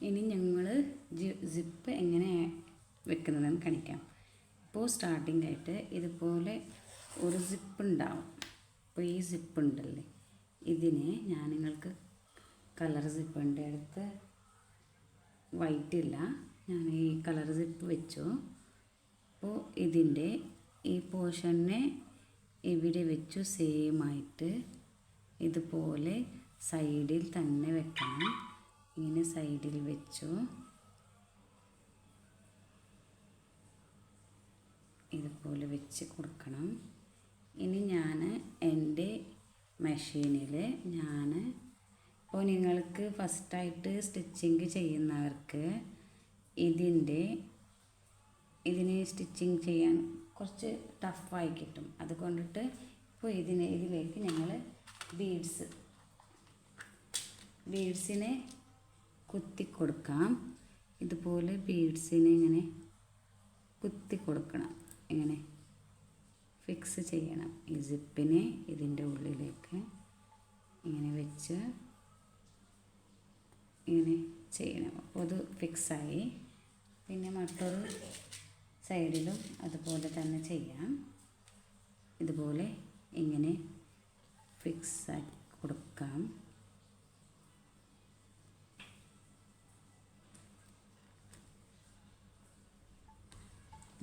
ഇനി ഞങ്ങൾ സിപ്പ് എങ്ങനെ വെക്കുന്നതെന്ന് കാണിക്കാം. ഇപ്പോൾ സ്റ്റാർട്ടിംഗ് ആയിട്ട് ഇതുപോലെ ഒരു സിപ്പ് ഉണ്ടാവും. അപ്പോൾ ഈ സിപ്പ് ഉണ്ടല്ലേ, ഇതിനെ ഞാൻ നിങ്ങൾക്ക് കളർ സിപ്പിൻ്റെ അടുത്ത് വൈറ്റ് ഇല്ല, ഞാൻ ഈ കളർ സിപ്പ് വെച്ചു. അപ്പോൾ ഇതിൻ്റെ ഈ പോർഷനെ ഇവിടെ വെച്ചു. സെയിമായിട്ട് ഇതുപോലെ സൈഡിൽ തന്നെ വെക്കണം. ഇങ്ങനെ സൈഡിൽ വെച്ചു. ഇതുപോലെ വെച്ച് കൊടുക്കണം. ഇനി ഞാൻ എൻ്റെ മെഷീനിൽ ഇപ്പോൾ നിങ്ങൾക്ക് ഫസ്റ്റായിട്ട് സ്റ്റിച്ചിങ് ചെയ്യുന്നവർക്ക് ഇതിനെ സ്റ്റിച്ചിങ് ചെയ്യാൻ കുറച്ച് ടഫായി കിട്ടും. അതുകൊണ്ടിട്ട് ഇപ്പോൾ ഇതിലേക്ക് ഞങ്ങൾ ബീഡ്സിനെ കുത്തി കൊടുക്കാം. ഇതുപോലെ ബീഡ്സിനെ ഇങ്ങനെ കുത്തി കൊടുക്കണം. ഇങ്ങനെ ഫിക്സ് ചെയ്യണം. ഈ സിപ്പിനെ ഇതിൻ്റെ ഉള്ളിലേക്ക് ഇങ്ങനെ വെച്ച് ഇങ്ങനെ ചെയ്യണം. അപ്പോൾ അത് ഫിക്സായി. പിന്നെ മറ്റൊരു സൈഡിലും അതുപോലെ തന്നെ ചെയ്യാം. ഇതുപോലെ ഇങ്ങനെ ഫിക്സാക്കി കൊടുക്കാം.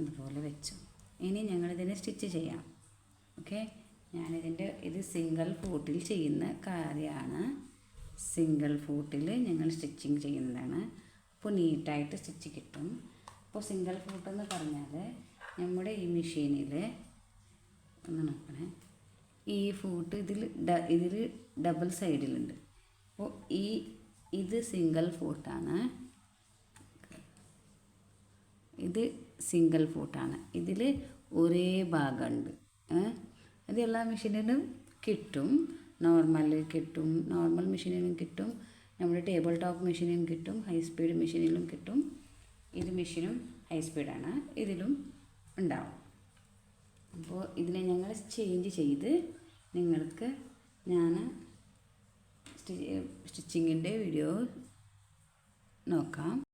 ഇതുപോലെ വെച്ചു. ഇനി ഞങ്ങളിതിനെ സ്റ്റിച്ച് ചെയ്യാം. ഓക്കെ, ഇത് സിംഗിൾ ഫൂട്ടിൽ ചെയ്യുന്ന കാര്യമാണ്. സിംഗിൾ ഫൂട്ടിൽ ഞങ്ങൾ സ്റ്റിച്ചിങ് ചെയ്യുന്നതാണ്. അപ്പോൾ നീറ്റായിട്ട് സ്റ്റിച്ച് കിട്ടും. അപ്പോൾ സിംഗിൾ ഫൂട്ട് എന്ന് പറഞ്ഞാൽ നമ്മുടെ ഈ മെഷീനിൽ ഒന്ന് നോക്കണേ, ഈ ഫൂട്ട് ഇതിൽ ഡബിൾ സൈഡിലുണ്ട്. അപ്പോൾ ഇത് സിംഗിൾ ഫൂട്ടാണ്. ഇത് സിംഗിൾ ഫൂട്ടാണ്. ഇതിൽ ഒരേ ഭാഗമുണ്ട്. അത് എല്ലാ മെഷീനിലും കിട്ടും. നോർമൽ മെഷീനിലും കിട്ടും, നമ്മുടെ ടേബിൾ ടോപ്പ് മെഷീനിലും കിട്ടും, ഹൈ സ്പീഡ് മെഷീനിലും കിട്ടും. ഇത് മെഷീനും ഹൈ സ്പീഡാണ്, ഇതിലും ഉണ്ടാവും. അപ്പോൾ ഇതിനെ ഞങ്ങൾ ചേഞ്ച് ചെയ്ത് നിങ്ങൾക്ക് ഞാൻ സ്റ്റിച്ചിങ്ങിൻ്റെ വീഡിയോ നോക്കാം.